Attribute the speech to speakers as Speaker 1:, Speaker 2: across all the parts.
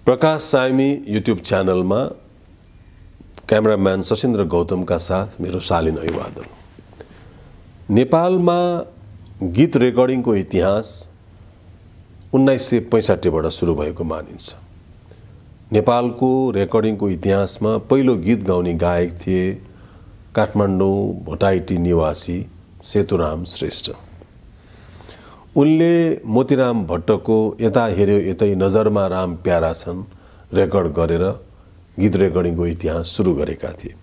Speaker 1: प्रकाश सामी युट्युब च्यानलमा क्यामेराम्यान सशिन्द्र गौतमका साथ मेरो शालीन अभिवादन। नेपालमा गीत रेकर्डिङको इतिहास 1965 बाट सुरु भएको मानिन्छ। नेपालको रेकर्डिङको इतिहासमा पहिलो गीत गाउने गायक थिए काठमाडौँ भोटाइटी निवासी सेतुराम श्रेष्ठ। उनले मोतीराम भट्टको यता हेर्यो यतै नजरमा राम प्यारा छन् रेकर्ड गरेर गीत रेकर्डिङको इतिहास सुरु गरेका थिए।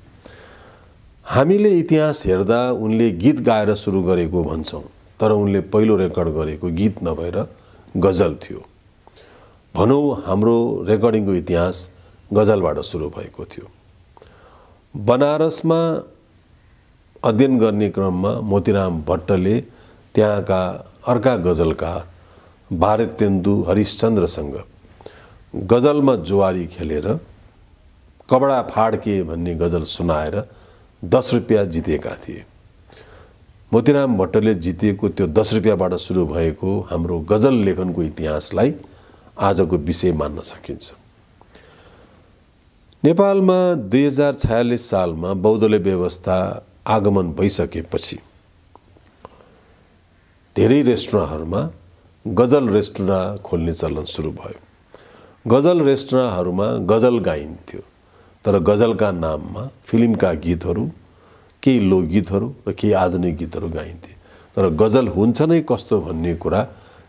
Speaker 1: हामीले इतिहास हेर्दा उनले गीत गाएर सुरु गरेको भन्छौँ, तर उनले पहिलो रेकर्ड गरेको गीत नभएर गजल थियो। भनौँ हाम्रो रेकर्डिङको इतिहास गजलबाट सुरु भएको थियो। बनारसमा अध्ययन गर्ने क्रममा मोतीराम भट्टले त्यहाँका अर्का गजलकार भारतेन्दु हरिश्चन्द्रसँग गजलमा जुवारी खेलेर कबडा फाड्के भन्ने गजल सुनाएर 10 रुपैयाँ जितेका थिए। मोतीराम भट्टले जितेको त्यो 10 रुपैयाँबाट सुरु भएको हाम्रो गजल लेखनको इतिहासलाई आजको विषय मान्न सकिन्छ। नेपालमा 2046 सालमा बहुदलीय व्यवस्था आगमन भइसकेपछि धेरै रेस्टुरेन्टहरूमा गजल रेस्टुरेन्ट खोल्ने चलन सुरु भयो। गजल रेस्टुरेन्टहरूमा गजल गाइन्थ्यो, तर गजलका नाममा फिल्मका गीतहरू, केही लोकगीतहरू र केही आधुनिक गीतहरू गाइन्थे। तर गजल हुन्छ नै कस्तो भन्ने कुरा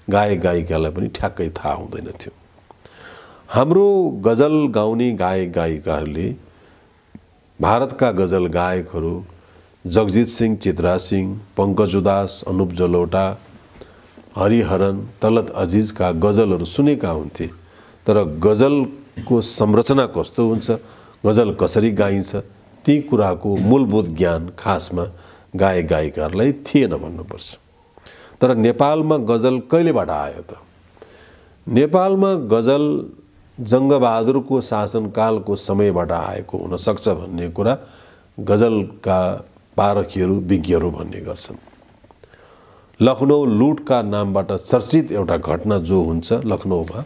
Speaker 1: गायक गायिकालाई पनि ठ्याक्कै थाहा हुँदैन थियो। हाम्रो गजल गाउने गायक गायिकाहरूले भारतका गजल गायकहरू जगजीत सिंह, चित्रा सिंह, पंकज उदास, अनुप जलोटा, हरिहरन, तलत अजीजका गजलहरू सुनेका हुन्थे। तर गजलको संरचना कस्तो हुन्छ, गजल कसरी गाइन्छ, ती कुराको मूलभूत ज्ञान खासमा गायक गायिकाहरूलाई थिएन भन्नुपर्छ। तर नेपालमा गजल कहिलेबाट आयो त? नेपालमा गजल जङ्गबहादुरको शासनकालको समयबाट आएको हुनसक्छ भन्ने कुरा गजलका पारखीहरू विज्ञहरू भन्ने गर्छन्। लखनऊ लुटका नामबाट चर्चित एउटा घटना जो हुन्छ लखनऊमा,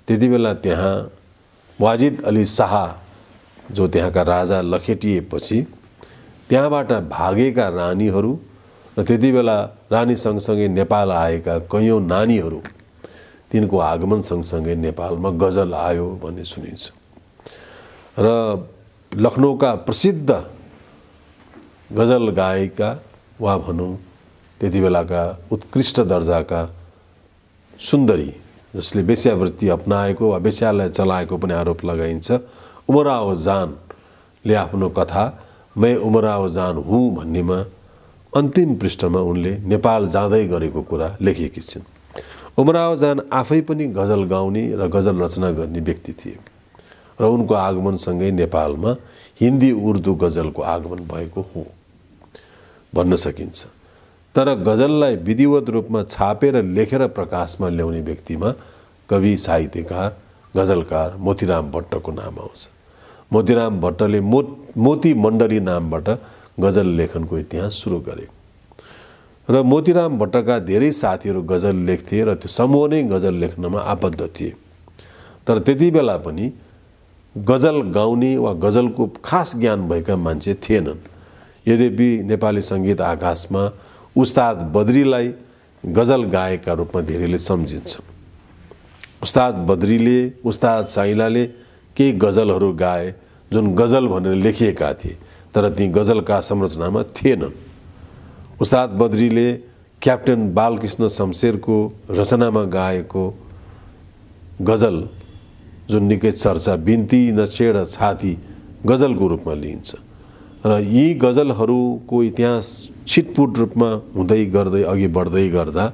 Speaker 1: त्यति बेला त्यहाँ वाजिद अली शाह जो त्यहाँका राजा लखेटिएपछि त्यहाँबाट भागेका रानीहरू र त्यति बेला रानी सँगसँगै नेपाल आएका कैयौँ नानीहरू, तिनको आगमन सँगसँगै नेपालमा गजल आयो भन्ने सुनिन्छ। र लखनऊका प्रसिद्ध गजल गायिका वा भनौँ त्यति बेलाका उत्कृष्ट दर्जाका सुन्दरी, जसले वेश्यावृत्ति अपनाएको वा वेश्यालाई चलाएको पनि आरोप लगाइन्छ, उमराव जानले आफ्नो कथा मैं उमराव जान हुँ भन्नेमा अन्तिम पृष्ठमा उनले नेपाल जाँदै गरेको कुरा लेखेकी छिन्। उमराव जान आफै पनि गजल गाउने र गजल रचना गर्ने व्यक्ति थिए र उनको आगमनसँगै नेपालमा हिन्दी उर्दू गजलको आगमन भएको हो भन्न सकिन्छ। तर गजललाई विधिवत रूपमा छापेर लेखेर प्रकाशमा ल्याउने व्यक्तिमा कवि, साहित्यकार, गजलकार मोतीराम भट्टको नाम आउँछ। मोतीराम भट्टले मोती मण्डली नामबाट गजल लेखनको इतिहास सुरु गरे र मोतीराम भट्टका धेरै साथीहरू गजल लेख्थे र त्यो समूह नै गजल लेख्नमा आबद्ध थिए। तर त्यति बेला पनि गजल गाउने वा गजलको खास ज्ञान भएका मान्छे थिएनन्। यद्यपि नेपाली सङ्गीत आकाशमा उस्ताद बद्रीलाई गजल गायकका रूपमा धेरैले सम्झिन्छन्। उस्ताद बद्रीले, उस्ताद साइलाले केही गजलहरू गाए जुन गजल भनेर लेखिएका थिए, तर ती गजलका संरचनामा थिएनन्। उस्ताद बद्रीले क्याप्टेन बालकृष्ण शमशेरको रचनामा गाएको गजल जुन निकै चर्चा, बिन्ती नछेड छाती गजलको रूपमा लिइन्छ। र यी गजलहरूको इतिहास छिटपुट रूपमा हुँदै गर्दै अघि बढ्दै गर्दा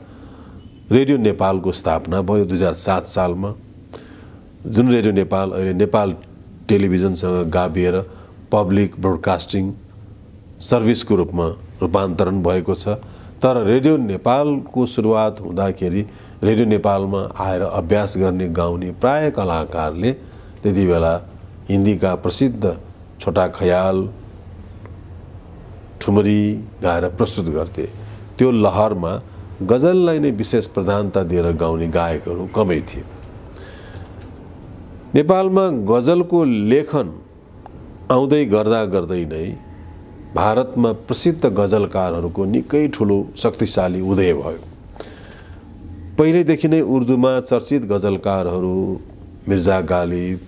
Speaker 1: रेडियो नेपालको स्थापना भयो 2007 सालमा, जुन रेडियो नेपाल अहिले नेपाल टेलिभिजनसँग गाभिएर पब्लिक ब्रोडकास्टिङ सर्भिसको रूपमा रूपान्तरण भएको छ। तर रेडियो नेपालको सुरुवात हुँदाखेरि रेडियो नेपालमा आएर अभ्यास गर्ने गाउने प्राय कलाकारले त्यति बेला हिन्दीका प्रसिद्ध छोटा खयाल, ठुमरी गाएर प्रस्तुत गर्थे। त्यो लहरमा गजललाई नै विशेष प्रधानता दिएर गाउने गायकहरू कमै थिए। नेपालमा गजलको लेखन आउँदै गर्दा गर्दै नै भारतमा प्रसिद्ध गजलकारहरूको निकै ठुलो शक्तिशाली उदय भयो। पहिलेदेखि नै उर्दूमा चर्चित गजलकारहरू मिर्जा गालिब,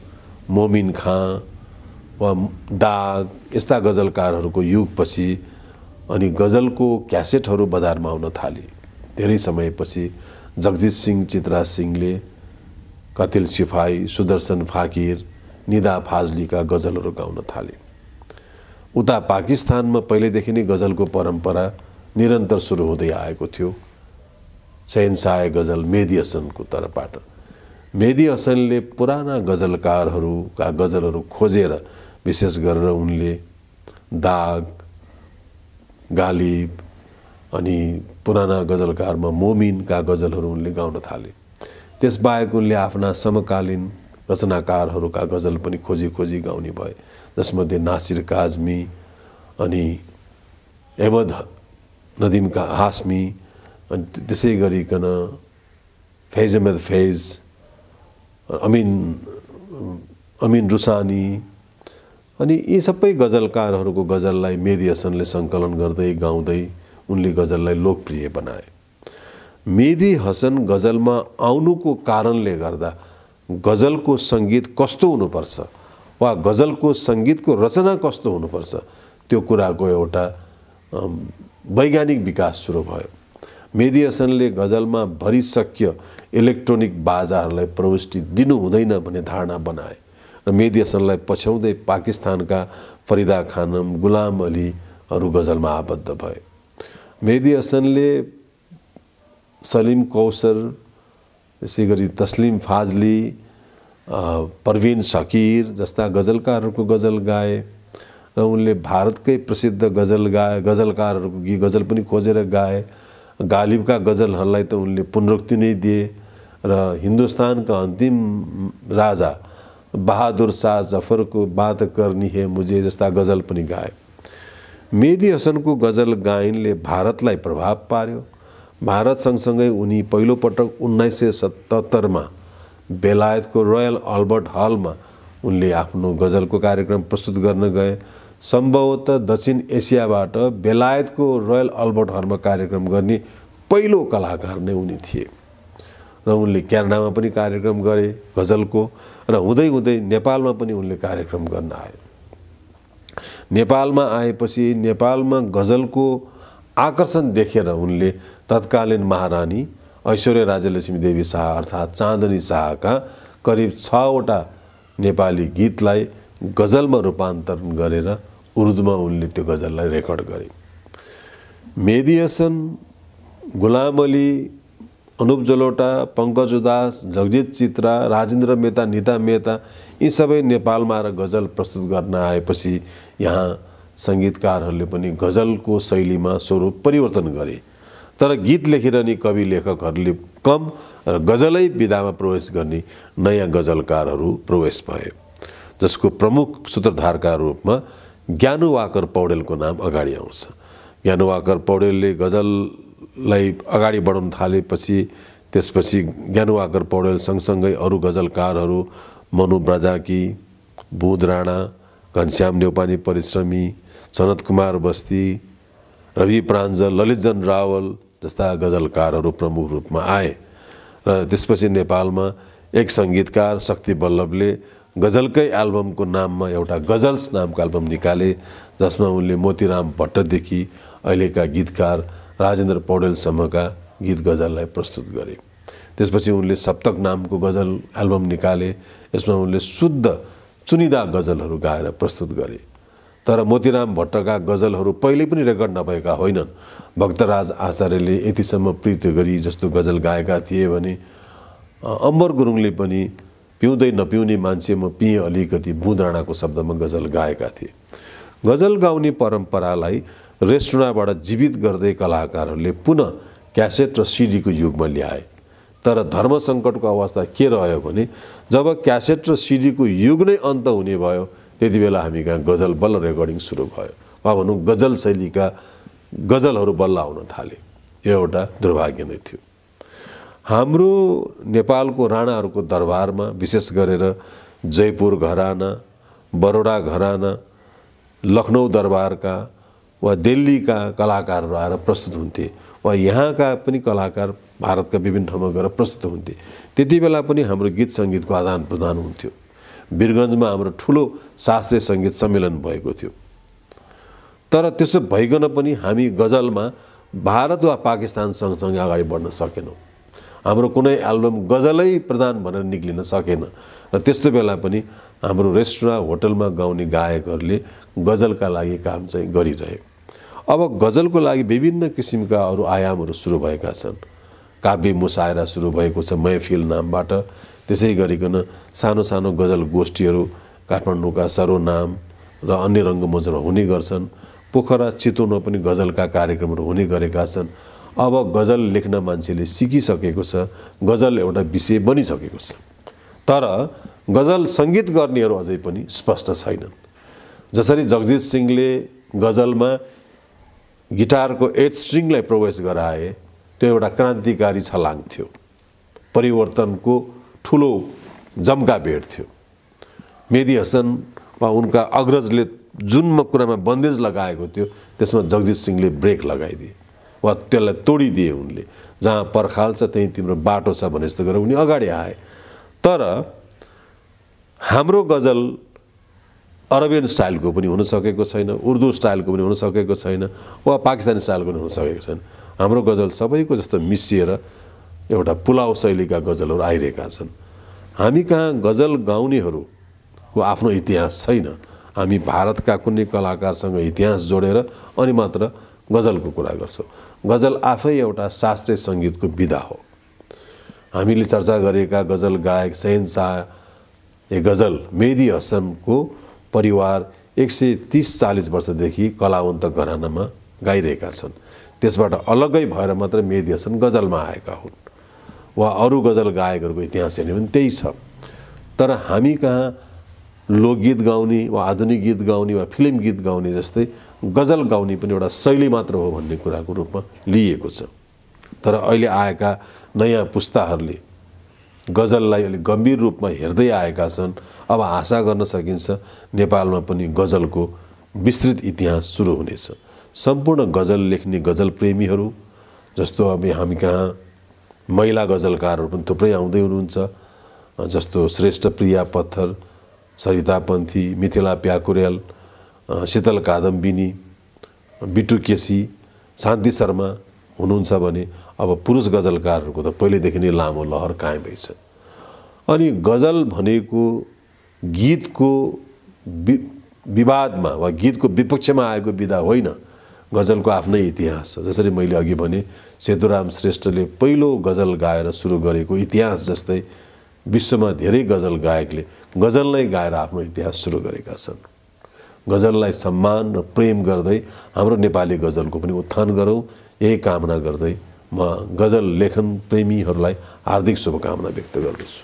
Speaker 1: मोमिन खाँ वा दाग यस्ता गजलकारहरूको युगपछि अनि गजलको क्यासेटहरू बजारमा आउन थाले। धेरै समयपछि जगजित सिंह, चित्रा सिंहले कतिल सिपाही, सुदर्शन फाकिर, निदा फाजलीका गजलहरू गाउन थाले। उता पाकिस्तानमा पहिलेदेखि नै गजलको परम्परा निरन्तर सुरु हुँदै आएको थियो। शहनशाह गजल मेहदी हसनको तर्फबाट मेहदी हसनले पुराना गजलकारहरूका गजलहरू खोजेर विशेष गरेर उनले दाग, गालिब अनि पुराना गजलकारमा मोमिनका गजलहरू उनले गाउन थाले। त्यसबाहेक उनले आफ्ना समकालीन रचनाकारहरूका गजल पनि खोजी खोजी गाउने भए, जसमध्ये नासिर काजमी अनि अहमद नदिम हाशमी अनि त्यसै गरिकन फैज अहमद फैज, अमीन रुसानी अनि यी सबै गजलकारहरूको गजललाई मेहदी हसनले सङ्कलन गर्दै गाउँदै उनले गजललाई लोकप्रिय बनाए। मेहदी हसन गजलमा आउनुको कारणले गर्दा गजलको सङ्गीत कस्तो हुनुपर्छ वा गजलको सङ्गीतको रचना कस्तो हुनुपर्छ त्यो कुराको एउटा वैज्ञानिक विकास सुरु भयो। मेहदी हसनले गजलमा भरिसक्य इलेक्ट्रोनिक बाजाहरूलाई प्रविष्टि दिनु हुँदैन भन्ने धारणा बनाए र मेहदी हसनलाई पछ्याउँदै पाकिस्तानका फरिदा खानम, गुलाम अलीहरू गजलमा आबद्ध भए। मेहदी हसनले सलिम कौसर, त्यसै गरी तस्लिम फाजली, परवीन शकीर जस्ता गजलकारहरूको गजल गाए र उनले भारतकै प्रसिद्ध गजलकारहरूको गजल पनि खोजेर गाए। गालिबका गजलहरूलाई त उनले पुनरुक्ति नै दिए र हिन्दुस्तानका अन्तिम राजा बहादुर शाह जफरको बात करनी है मुझे जस्ता गजल पनि गाए। मेहदी हसनको गजल गायनले भारतलाई प्रभाव पार्यो। भारत सँगसँगै उनी पहिलोपटक 1977 बेलायतको रोयल अल्बर्ट हलमा उनले आफ्नो गजलको कार्यक्रम प्रस्तुत गर्न गए। सम्भवतः दक्षिण एसियाबाट बेलायतको रोयल अल्बर्ट हलमा कार्यक्रम गर्ने पहिलो कलाकार नै उनी थिए र उनले क्यानाडामा पनि कार्यक्रम गरे गजलको र हुँदै हुँदै नेपालमा पनि उनले कार्यक्रम गर्न आए। नेपालमा आएपछि नेपालमा गजलको आकर्षण देखेर उनले तत्कालीन महारानी ऐश्वर्या राजलक्ष्मी देवी शाह अर्थात् चाँदनी शाहका करिब 6वटा नेपाली गीतलाई गजलमा रूपान्तरण गरेर उर्दूमा उनले त्यो गजललाई रेकर्ड गरे। मेहदी हसन, गुलाम अली, अनुप जलोटा, पंकज उदास, जगजित चित्रा, राजेन्द्र मेहता, नीता मेहता यी सबै नेपालमा आएर गजल प्रस्तुत गर्न आएपछि यहाँ सङ्गीतकारहरूले पनि गजलको शैलीमा स्वरूप परिवर्तन गरे। तर गीत लेखेर नि कवि लेखकहरूले कम र गजलै विधामा प्रवेश गर्ने नयाँ गजलकारहरू प्रवेश भए, जसको प्रमुख सूत्रधारका रूपमा ज्ञानुवाकर पौडेलको नाम अगाडि आउँछ। ज्ञानुवाकर पौडेलले गजललाई अगाडि बढाउन थालेपछि त्यसपछि ज्ञानुवाकर पौडेल सँगसँगै अरू गजलकारहरू मनु ब्रजाकी, बुध राणा, घनश्याम नेउपाने परिश्रमी, सनत कुमार बस्ती, रवि प्राञ्जल, ललितजन रावल जस्ता गजलकारहरू प्रमुख रूपमा आए र त्यसपछि नेपालमा एक सङ्गीतकार शक्ति बल्लभले गजलकै एल्बमको नाममा एउटा गजल्स नामको एल्बम निकाले, जसमा उनले मोतीराम भट्टदेखि अहिलेका गीतकार राजेन्द्र पौडेलसम्मका गीत गजललाई प्रस्तुत गरे। त्यसपछि उनले सप्तक नामको गजल एल्बम निकाले, यसमा उनले शुद्ध चुनिदा गजलहरू गाएर प्रस्तुत गरे। तर मोतीराम भट्टका गजलहरू पहिले पनि रेकर्ड नभएका होइनन्। भक्तराज आचार्यले यतिसम्म प्रीत गरी जस्तो गजल गाएका थिए भने अम्बर गुरुङले पनि पिउँदै नपिउने मान्छे म पिएँ अलिकति बुध राणाको शब्दमा गजल गाएका थिए। गजल गाउने परम्परालाई रेस्टुराँबाट जीवित गर्दै कलाकारहरूले पुनः क्यासेट र सिडीको युगमा ल्याए। तर धर्म सङ्कटको अवस्था के रह्यो भने जब क्यासेट र सिडीको युग नै अन्त हुने भयो त्यति बेला हामी कहाँ गजल बल्ल रेकर्डिङ सुरु भयो वा भनौँ गजल शैलीका गजलहरू बल्ल आउन थाले। यो एउटा दुर्भाग्य नै थियो। हाम्रो नेपालको राणाहरूको दरबारमा विशेष गरेर जयपुर घराना, बरोडा घराना, लखनऊ दरबारका वा दिल्लीका कलाकारहरू आएर प्रस्तुत हुन्थे वा यहाँका पनि कलाकार भारतका विभिन्न ठाउँमा गएर प्रस्तुत हुन्थे। त्यति बेला पनि हाम्रो गीत सङ्गीतको आदान प्रदान हुन्थ्यो। वीरगन्जमा हाम्रो ठुलो शास्त्रीय सङ्गीत सम्मेलन भएको थियो। तर त्यसो भइकन पनि हामी गजलमा भारत वा पाकिस्तान सँगसँगै अगाडि बढ्न सकेनौँ। हाम्रो कुनै एल्बम गजलै प्रधान भनेर निक्लिन सकेन र त्यस्तो बेला पनि हाम्रो रेस्टुरेन्ट होटलमा गाउने गायकहरूले गजलका लागि काम चाहिँ गरिरहे। अब गजलको लागि विभिन्न किसिमका अरू आयामहरू सुरु भएका छन्। काव्य मुसायरा सुरु भएको छ महफिल नामबाट। त्यसै गरिकन सानो सानो गजल गोष्ठीहरू काठमाडौँका सरोनाम र अन्य रङ्गमञ्चमा हुने गर्छन्। पोखरा चितवनमा पनि गजलका कार्यक्रमहरू हुने गरेका छन्। अब गजल लेख्न मान्छेले सिकिसकेको छ, गजल एउटा विषय बनिसकेको छ। तर गजल सङ्गीत गर्नेहरू अझै पनि स्पष्ट छैनन्। जसरी जगजित सिंहले गजलमा गिटारको 8 स्ट्रिङलाई प्रवेश गराए, त्यो एउटा क्रान्तिकारी छलाङ थियो, परिवर्तनको ठुलो जम्का भेट थियो। मेहदी हसन वा उनका अग्रजले जुन कुरामा बन्देज लगाएको थियो त्यसमा जगजित सिंहले ब्रेक लगाइदिए वा त्यसलाई तोडिदिए उनले। जहाँ पर्खाल छ त्यहीँ तिम्रो बाटो छ भने जस्तो गरेर उनी अगाडि आए। तर हाम्रो गजल अरबियन स्टाइलको पनि हुन सकेको छैन, उर्दू स्टाइलको पनि हुन सकेको छैन वा पाकिस्तानी स्टाइलको पनि हुन सकेको छैन। हाम्रो गजल सबैको जस्तो मिसिएर एउटा पुलाव शैलीका गजलहरू आइरहेका छन्। हामी कहाँ गजल गाउनेहरूको आफ्नो इतिहास छैन। हामी भारतका कुनै कलाकारसँग इतिहास जोडेर अनि मात्र गजलको कुरा गर्छौँ। गजल आफै एउटा शास्त्रीय सङ्गीतको विधा हो। हामीले चर्चा गरेका गजल गायक शहनशाह ए गजल मेहदी हसनको परिवार 130-40 वर्षदेखि कलावन्त घरानामा गाइरहेका छन्। त्यसबाट अलग्गै भएर मात्र मेहदी हसन गजलमा आएका हुन् वा अरू गजल गायकहरूको इतिहास हेर्ने पनि त्यही छ। तर हामी कहाँ लोकगीत गाउने वा आधुनिक गीत गाउने वा फिल्म गीत गाउने जस्तै गजल गाउने पनि एउटा शैली मात्र हो भन्ने कुराको रूपमा लिएको छ। तर अहिले आएका नयाँ पुस्ताहरूले गजललाई अलिक गम्भीर रूपमा हेर्दै आएका छन्। अब आशा गर्न सकिन्छ नेपालमा पनि गजलको विस्तृत इतिहास सुरु हुनेछ। सम्पूर्ण गजल लेख्ने गजल प्रेमीहरू जस्तो अब हामी कहाँ महिला गजलकारहरू पनि थुप्रै आउँदै हुनुहुन्छ। जस्तो श्रेष्ठ प्रिया पत्थर, सरिता पन्थी, मिथिला प्याकुरेल, शीतल कादम्बिनी, बिटु केसी, शान्ति शर्मा हुनुहुन्छ भने अब पुरुष गजलकारहरूको त पहिलेदेखि नै लामो लहर कायमै छ। अनि गजल भनेको गीतको विवादमा वा गीतको विपक्षमा आएको विधा होइन। गजलको आफ्नै इतिहास छ। जसरी मैले अघि भने सेतुराम श्रेष्ठले पहिलो गजल गाएर सुरु गरेको इतिहास जस्तै विश्वमा धेरै गजल गायकले गजल नै गाएर आफ्नो इतिहास सुरु गरेका छन्। गजललाई सम्मान र प्रेम गर्दै हाम्रो नेपाली गजलको पनि उत्थान गरौँ, यही कामना गर्दै म गजल लेखन प्रेमीहरूलाई हार्दिक शुभकामना व्यक्त गर्दछु।